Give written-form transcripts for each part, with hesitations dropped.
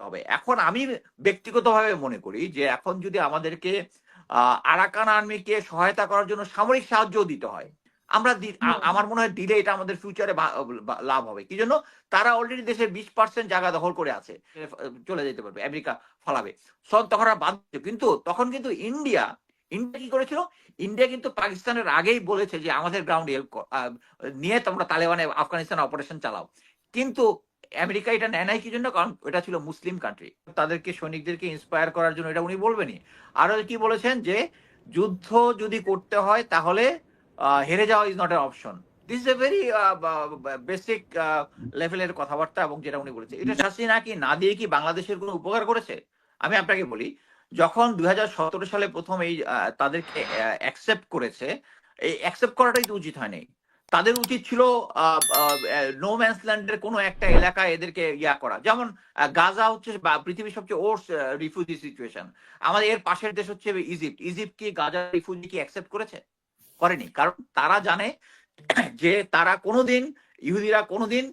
হবে। এখন আমি ব্যক্তিগতভাবে মনে করি যে এখন যদি আমাদেরকে আরাকান আর্মিকে সহায়তা করার জন্য সামরিক সাহায্য দিতে হয়, আমরা আমার মনে হয় দিলে এটা আমাদের ফিউচারে লাভ হবে। কি জন্য? তারা অলরেডি দেশের 20% জায়গা দখল করে আছে, চলে যেতে পারবে, আমেরিকা ফলাবে, তখন আর বাধ্য। কিন্তু তখন কিন্তু ইন্ডিয়া কি করেছিল? ইন্ডিয়া কিন্তু পাকিস্তানের আগেই বলেছে যে আমাদের গ্রাউন্ড নিয়ে তোমরা তালেবানে আফগানিস্তান অপারেশন চালাও। কিন্তু আমেরিকা এটা নেয় নাই কি জন্য? কারণ এটা ছিল মুসলিম কান্ট্রি, তাদেরকে সৈনিকদেরকে ইন্সপায়ার করার জন্য এটা উনি বলবেনই। আরো কি বলেছেন যে যুদ্ধ যদি করতে হয় তাহলে হেরে যাওয়া is not an option. This is a very basic লেভেলের কথাবার্তা, এবং যেটা উনি বলেছে, এটা হাসিনা কি না দিয়ে কি বাংলাদেশের কোনো উপকার করেছে? আমি আপনাকে বলি, যখন 2017 সালে প্রথম এই তাদেরকে অ্যাকসেপ্ট করেছে, এই অ্যাকসেপ্ট করাটাই তো উচিত হয়নি। তাদের উচিত ছিল নো ম্যানস ল্যান্ডের কোনো একটা এলাকায় এদেরকে ইয়া করা। যেমন গাজা হচ্ছে পৃথিবীর সবচেয়ে ওর্স রিফিউজি সিচুয়েশন। আমাদের এর পাশের দেশ হচ্ছে ইজিপ্ট। ইজিপ্ট কি গাজা রিফিউজি কি অ্যাকসেপ্ট করেছে? করেনি। কারণ তারা জানে যে তারা কোনোদিন, ইহুদিরা কোনোদিন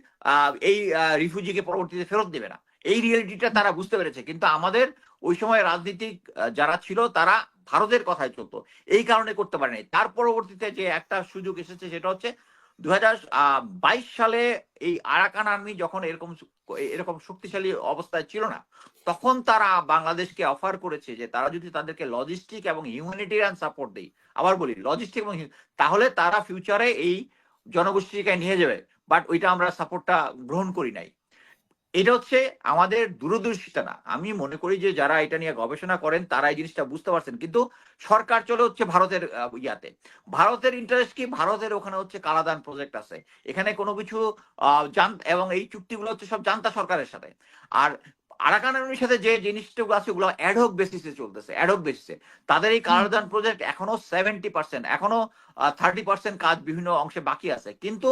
এই রিফিউজিকে পরবর্তীতে ফেরত দেবে না। এই রিয়েলিটিটা তারা বুঝতে পেরেছে। কিন্তু আমাদের ওই সময় রাজনীতিক যারা ছিল তারা ভারতের কথায় চলতো, এই কারণে করতে পারেনি। তার পরবর্তীতে যে একটা সুযোগ এসেছে সেটা হচ্ছে 2022 সালে এই আরাকান আর্মি যখন এরকম শক্তিশালী অবস্থায় ছিল না, তখন তারা বাংলাদেশকে অফার করেছে যে তারা যদি তাদেরকে লজিস্টিক এবং হিউম্যানিটেরিয়ান সাপোর্ট দেয়, আবার বলি লজিস্টিক এবং তাহলে তারা ফিউচারে এই জনগোষ্ঠীকে নিয়ে যাবে। বাট ওইটা আমরা সাপোর্টটা গ্রহণ করি নাই। এটা হচ্ছে আমাদের দূরদর্শিতা না। আমি মনে করি যে যারা এটা নিয়ে গবেষণা করেন তারা এই জিনিসটা বুঝতে পারছেন। কিন্তু সরকার চলে হচ্ছে ভারতের ইয়াতে। ভারতের ইন্টারেস্ট কি? ভারতের ওখানে হচ্ছে কালাদান প্রজেক্ট আছে, এখানে কোনো কিছু এবং এই চুক্তিগুলো হচ্ছে সব জান্তা সরকারের সাথে। আর আরাকান আর্মির সাথে যে জিনিসগুলো আছে ওগুলো অ্যাডহক বেসিসে চলতেছে, অ্যাডহক বেসিসে। তাদের এই কালাদান প্রজেক্ট এখনো 70%, এখনো 30% কাজ বিভিন্ন অংশে বাকি আছে। কিন্তু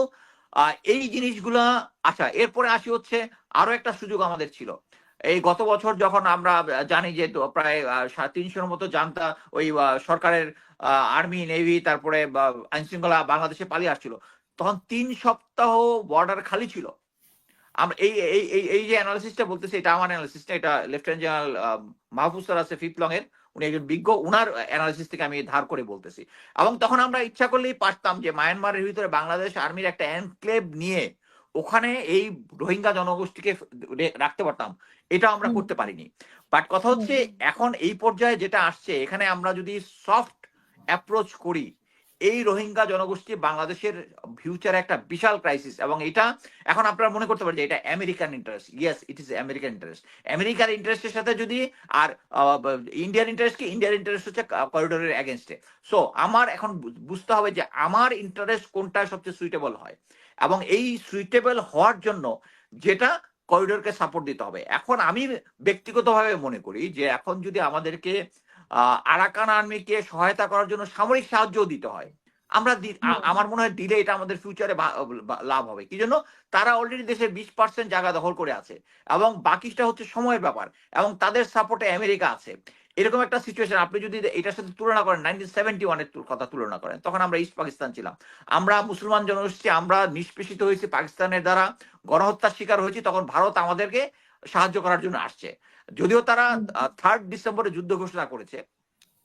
এই জিনিসগুলা, আচ্ছা এরপরে আসি হচ্ছে আরো একটা সুযোগ আমাদের ছিল। এই গত বছর যখন আমরা জানি যে প্রায় 350-র মতো জান্তা ওই সরকারের আর্মি, নেভি, তারপরে আইন শৃঙ্খলা বাংলাদেশে পালিয়ে আসছিল, তখন 3 সপ্তাহ বর্ডার খালি ছিল। আমরা এই এই এই এই যে অ্যানালিসিসটা বলতেছি, এটা আমার অ্যানালিসিস না, এটা লেফটেন্যান্ট জেনারেল মাহফুজ স্যার আছে 5th লং এর, উনি একজন বিজ্ঞ, উনার অ্যানালিসিস থেকে আমি ধার করে বলতেছি। এবং তখন আমরা ইচ্ছা করলেই পারতাম যে মায়ানমারের ভিতরে বাংলাদেশ আর্মির একটা এনক্লেভ নিয়ে ওখানে এই রোহিঙ্গা জনগোষ্ঠীকে রাখতে পারতাম। এটা আমরা করতে পারিনি। বাট কথা হচ্ছে এখন এই পর্যায়ে যেটা আসছে, এখানে আমরা যদি সফট অ্যাপ্রোচ করি, এই রোহিঙ্গা জনগোষ্ঠী বাংলাদেশের ফিউচারে একটা বিশাল ক্রাইসিস। এবং এটা এখন আপনারা মনে করতে পারেন যে এটা American interest. Yes, it is American interest. আমেরিকার ইন্টারেস্টের সাথে যদি আর ইন্ডিয়ার ইন্টারেস্ট কি? ইন্ডিয়ার ইন্টারেস্ট হচ্ছে করিডোরের এগেনস্টে। সো আমার এখন বুঝতে হবে যে আমার ইন্টারেস্ট কোনটা সবচেয়ে সুইটেবল হয়, এবং এই সুইটেবল হওয়ার জন্য যেটা করিডোরকে সাপোর্ট দিতে হবে। এখন আমি ব্যক্তিগতভাবে মনে করি যে এখন যদি আমাদেরকে আরাকান আর্মিকে সহায়তা করার জন্য সামরিক সাহায্য দিতে হয়, আমরা আমার মনে হয় দিলে এটা আমাদের ফিউচারে লাভ হবে। কি জন্য? তারা অলরেডি দেশের 20% জায়গা দখল করে আছে, এবং বাকিটা হচ্ছে সময়ের ব্যাপার, এবং তাদের সাপোর্টে আমেরিকা আছে। এরকম একটা সিচুয়েশন আপনি যদি এটার সাথে তুলনা করেন, 1971-এর কথা তুলনা করেন, তখন আমরা ইস্ট পাকিস্তান ছিলাম, আমরা মুসলমান জনগোষ্ঠী, আমরা নিষ্পেষিত হয়েছি পাকিস্তানের দ্বারা, গণহত্যার শিকার হয়েছি। তখন ভারত আমাদেরকে সাহায্য করার জন্য আসছে, যদিও তারা 3 ডিসেম্বরে যুদ্ধ ঘোষণা করেছে।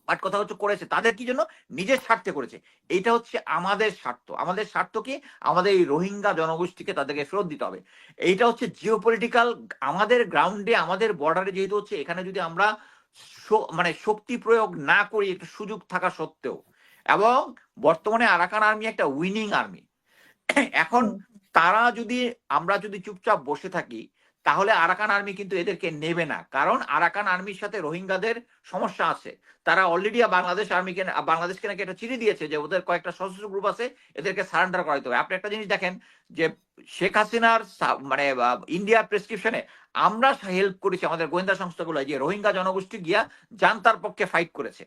বাট কথা হচ্ছে করেছে তাদের কি জন্য? নিজের স্বার্থে করেছে। এইটা হচ্ছে আমাদের স্বার্থ। আমাদের স্বার্থ কি? আমাদের এই রোহিঙ্গা জনগোষ্ঠীকে তাদেরকে ফেরত দিতে হবে। এইটা হচ্ছে জিওপলিটিক্যাল। আমাদের গ্রাউন্ডে, আমাদের বর্ডারে যেহেতু হচ্ছে, এখানে যদি আমরা মানে শক্তি প্রয়োগ না করি একটা সুযোগ থাকা সত্ত্বেও, এবং বর্তমানে আরাকান আর্মি একটা উইনিং আর্মি। এখন আমরা যদি চুপচাপ বসে থাকি, তাহলে আরাকান আর্মি কিন্তু এদেরকে নেবে না। কারণ আরাকান আর্মির সাথে রোহিঙ্গাদের সমস্যা আছে। তারা অলরেডি বাংলাদেশকে নাকি একটা চিঠি দিয়েছে যে ওদের কয়েকটা সশস্ত্র গ্রুপ আছে, এদেরকে সারেন্ডার করাইতে হবে। আপনি একটা জিনিস দেখেন যে শেখ হাসিনার মানে ইন্ডিয়ার প্রেসক্রিপশনে আমরা হেল্প করেছি, আমাদের গোয়েন্দা সংস্থাগুলো, যে রোহিঙ্গা জনগোষ্ঠী গিয়া জান্তার পক্ষে ফাইট করেছে।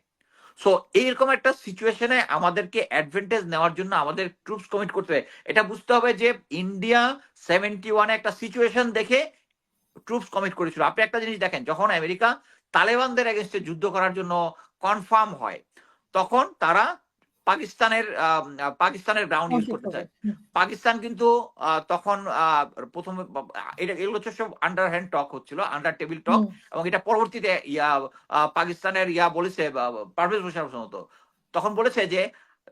সো এইরকম একটা সিচুয়েশনে আমাদেরকে অ্যাডভান্টেজ নেওয়ার জন্য আমাদের ট্রুপস কমিট করতে হবে। এটা বুঝতে হবে যে ইন্ডিয়া 71-এ একটা সিচুয়েশন দেখে ট্রুপস কমিট করেছিল। আপনি একটা জিনিস দেখেন, যখন আমেরিকা তালেবানদের এগেনস্টে যুদ্ধ করার জন্য কনফার্ম হয়, তখন তারা পাকিস্তানের গ্রাউন্ড ইউজ করতে চায়। পাকিস্তান কিন্তু তখন প্রথমে এগুলো হচ্ছে সব আন্ডার হ্যান্ড টক হচ্ছিল, আন্ডার টেবিল টক, এবং এটা পরবর্তীতে পাকিস্তানের বলেছে পারভেজ মোশাররফ মতো, তখন বলেছে যে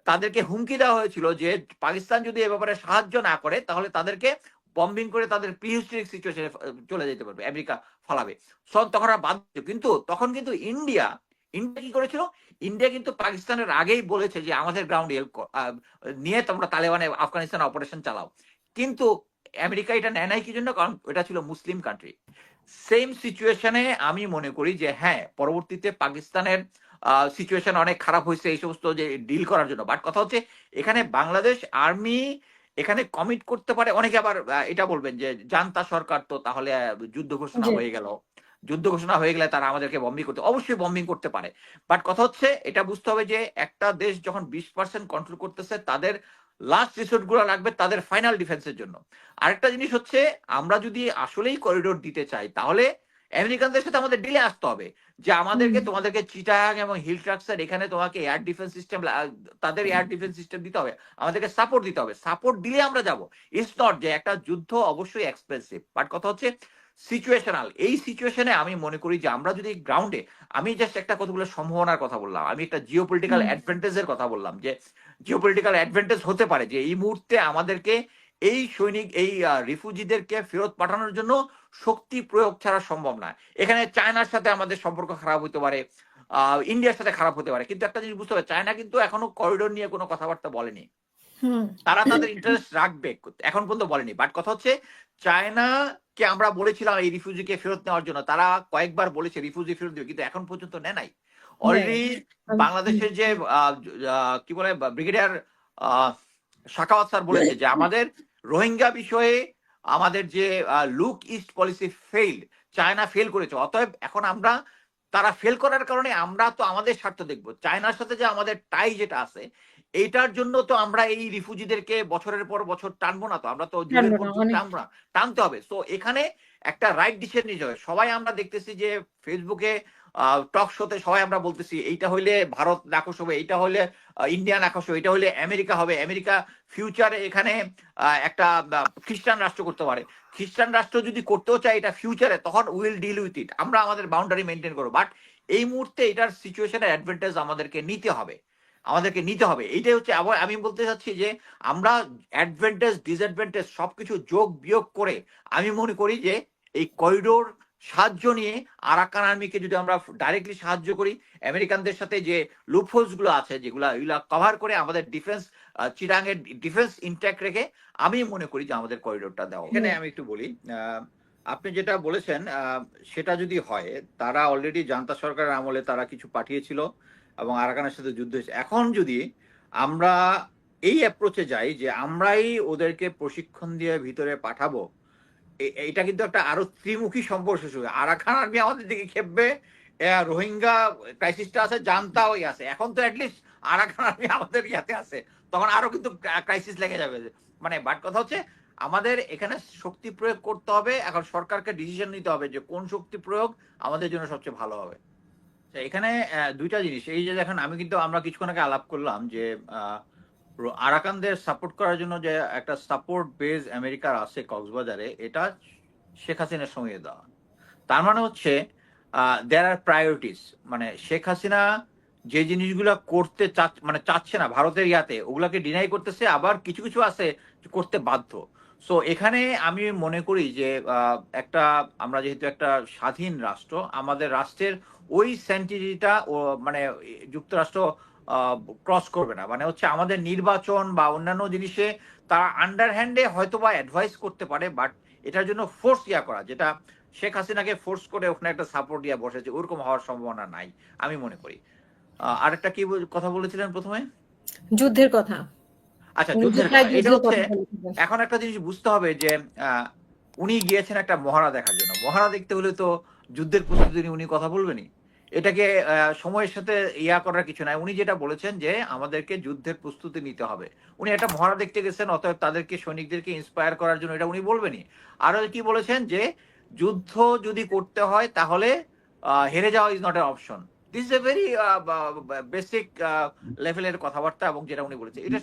তাদেরকে হুমকি দেওয়া হয়েছিল যে পাকিস্তান যদি এ ব্যাপারে সাহায্য না করে তাহলে তাদেরকে বম্বিং করে তাদের প্রিহিস্টরিক সিচুয়েশনে চলে যেতে পারবে, আমেরিকা ফালাবে। তখন আর বাধ্য, কিন্তু তখন কিন্তু ইন্ডিয়া কি করেছিল, ইন্ডিয়া কিন্তু পাকিস্তানের আগেই বলেছে যে আমাদের গ্রাউন্ড নিয়ে তোমরা তালেবানে আফগানিস্তানে অপারেশন চালাও, কিন্তু আমেরিকা এটা নেয় নাই কি জন্য, কারণ এটা ছিল মুসলিম কান্ট্রি। সেম সিচুয়েশনে আমি মনে করি যে হ্যাঁ, পরবর্তীতে পাকিস্তানের সিচুয়েশন অনেক খারাপ হয়েছে এই সমস্ত যে ডিল করার জন্য, বাট কথা হচ্ছে এখানে বাংলাদেশ আর্মি এখানে কমিট করতে পারে। অনেকে আবার এটা বলবেন যে জান্তা সরকার, তো তাহলে যুদ্ধ ঘোষণা হয়ে গেল, যুদ্ধ ঘোষণা হয়ে গেলে তারা আমাদেরকে বম্বিং করতে, অবশ্যই বম্বিং করতে পারে, বাট কথা হচ্ছে এটা বুঝতে হবে যে একটা দেশ যখন 20% কন্ট্রোল করতেছে, তাদের লাস্ট রিসোর্ট গুলো লাগবে তাদের ফাইনাল ডিফেন্সের জন্য। আরেকটা জিনিস হচ্ছে, আমরা যদি আসলেই করিডোর দিতে চাই তাহলে আমেরিকানদের সাথে আমাদের ডিলে আসতে হবে যে আমাদেরকে তোমাদেরকে চিটাগাং এবং হিল ট্রাক্সের এখানে তোমাকে এয়ার ডিফেন্স সিস্টেম, তাদের এয়ার ডিফেন্স সিস্টেম দিতে হবে, আমাদেরকে সাপোর্ট দিতে হবে, সাপোর্ট দিলে আমরা যাব। ইটস নট যে একটা যুদ্ধ অবশ্যই এক্সপেন্সিভ, বাট কথা হচ্ছে সিচুয়েশনাল। এই সিচুয়েশনে আমি মনে করি যে আমরা যদি গ্রাউন্ডে, আমি জাস্ট একটা কতগুলো সম্ভাবনার কথা বললাম, আমি একটা জিওপলিটিক্যাল অ্যাডভান্টেজের কথা বললাম, যে জিওপলিটিক্যাল অ্যাডভান্টেজ হতে পারে যে এই মুহূর্তে আমাদেরকে এই সৈনিক, এই রিফিউজিদেরকে ফেরত পাঠানোর জন্য শক্তি প্রয়োগ ছাড়া সম্ভব না। এখানে চায়নার সাথে আমাদের সম্পর্ক খারাপ হতে পারে, ইন্ডিয়ার সাথে খারাপ হতে পারে, কিন্তু একটা জিনিস বুঝতে হবে, চায়না কিন্তু এখনো করিডোর নিয়ে কোনো কথাবার্তা বলেনি, তারা তাদের ইন্টারেস্ট রাখবে, এখন পর্যন্ত বলেনি। বাট কথা হচ্ছে চায়না কে আমরা বলেছিলাম এই রিফিউজিকে ফেরত নেওয়ার জন্য, তারা কয়েকবার বলেছে রিফিউজি ফেরত দেবে, কিন্তু এখন পর্যন্ত নেয় নাই। অলরেডি বাংলাদেশের যে কি বলে ব্রিগেডিয়ার শাখাওয়াত স্যার বলেছে যে আমাদের রোহিঙ্গা বিষয়ে আমাদের যে look east policy failed, China fail করেছে, অতএব এখন আমরা, তারা ফেল করার কারণে আমরা তো আমাদের স্বার্থ দেখবো, চায়নার সাথে যে আমাদের টাই যেটা আছে এইটার জন্য তো আমরা এই রিফিউজিদেরকে বছরের পর বছর টানবো না, তো আমরা তো টানবো না, টানতে হবে। তো এখানে একটা রাইট ডিসিশন নিতে হবে। সবাই আমরা দেখতেছি যে ফেসবুকে টক শোতে সবাই আমরা বলতেছি এইটা হইলে ভারত নাকশ হবে, এইটা হইলে ইন্ডিয়া নাকশ হবে, এটা হইলে আমেরিকা হবে, আমেরিকা ফিউচারে এখানে একটা খ্রিস্টান রাষ্ট্র করতে পারে, খ্রিস্টান রাষ্ট্র যদি করতেও চায় এটা ফিউচারে, তখন উইল ডিল উইথ ইট, আমরা আমাদের বাউন্ডারি মেনটেন করবো। বাট এই মুহূর্তে এটার সিচুয়েশনের অ্যাডভান্টেজ আমাদেরকে নিতে হবে, এইটাই হচ্ছে। আবার আমি বলতে চাচ্ছি যে আমরা অ্যাডভান্টেজ ডিসঅ্যাডভান্টেজ সবকিছু যোগ বিয়োগ করে আমি মনে করি যে এই করিডোর সাহায্য নিয়ে আরাকান আর্মিকে যদি আমরা ডাইরেক্টলি সাহায্য করি, আমেরিকানদের সাথে যে লুপহোলস গুলো আছে যেগুলা কভার করে আমাদের ডিফেন্স, চিরাং এর ডিফেন্স ইনট্যাক্ট রেখে, আমি মনে করি যে আমাদের করিডোরটা দেওয়া। এখানে আমি একটু বলি, আপনি যেটা বলেছেন সেটা যদি হয়, তারা অলরেডি জান্তা সরকারের আমলে তারা কিছু পাঠিয়েছিল এবং আরাকানের সাথে যুদ্ধ হয়েছে। এখন যদি আমরা এই অ্যাপ্রোচে যাই যে আমরাই ওদেরকে প্রশিক্ষণ দিয়ে ভিতরে পাঠাবো, এটা কিন্তু একটা আরো ত্রিমুখী সম্পর্ক শুরু হবে। আরাকান আর্মি আমাদের দিকে খেপবে, রোহিঙ্গা ক্রাইসিসটা আছে, জান্তাও আছে, এখন তো অ্যাটলিস্ট আরাকান আর্মি আমাদের ইয়াতে আছে, তখন আরো কিন্তু ক্রাইসিস লেগে যাবে। মানে বাট কথা হচ্ছে আমাদের এখানে শক্তি প্রয়োগ করতে হবে, এখন সরকারকে ডিসিশন নিতে হবে যে কোন শক্তি প্রয়োগ আমাদের জন্য সবচেয়ে ভালো হবে। এখানে দুইটা জিনিস, এই যে দেখেন আমি কিন্তু, আমরা কিছুক্ষণ আগে আলাপ করলাম যে আরাকানদের সাপোর্ট করার জন্য যে একটা সাপোর্ট বেস আমেরিকার আছে কক্সবাজারে, এটা শেখ হাসিনার সঙ্গে দেওয়া। তার মানে হচ্ছে দেয়ার আর প্রায়োরিটিস, মানে শেখ হাসিনা যে জিনিসগুলো করতে চাচ্ছে না ভারতের ইয়াতে, ওগুলাকে ডিনাই করতেছে, আবার কিছু কিছু আছে করতে বাধ্য। সো এখানে আমি মনে করি যে একটা, আমরা যেহেতু একটা স্বাধীন রাষ্ট্র, আমাদের রাষ্ট্রের ওই সেন্টিটিটা ও মানে যুক্তরাষ্ট্র ক্রস করবে না, মানে হচ্ছে আমাদের নির্বাচন বা অন্যান্য জিনিসে তারা আন্ডারহ্যান্ডে হয়তো বা অ্যাডভাইস করতে পারে, বাট এটার জন্য ফোর্স করা, যেটা শেখ হাসিনাকে ফোর্স করে ওখানে একটা সাপোর্ট দিয়ে বসেছে, ওরকম হওয়ার সম্ভাবনা নাই আমি মনে করি। আরেকটা কি কথা বলেছিলেন প্রথমে? যুদ্ধের কথা। আচ্ছা, যুদ্ধের কথা। এটা হচ্ছে এখন একটা জিনিস বুঝতে হবে যে উনি গিয়েছেন একটা মহড়া দেখার জন্য, মহড়া দেখতে হলে তো যুদ্ধের প্রস্তুতি নিয়ে উনি কথা বলবেনই, এটাকে সময়ের সাথে করার কিছু নাই। উনি যেটা বলেছেন যে আমাদেরকে যুদ্ধের প্রস্তুতি নিতে হবে, উনি একটা মহড়া দেখতে গেছেন, অতএব তাদেরকে সৈনিকদেরকে ইন্সপায়ার করার জন্য এটা উনি বলবেনই। আরো কি বলেছেন যে যুদ্ধ যদি করতে হয় তাহলে হেরে যাওয়া is not A option, this is a very basic লেভেলের কথাবার্তা এবং যেটা উনি বলেছে এটা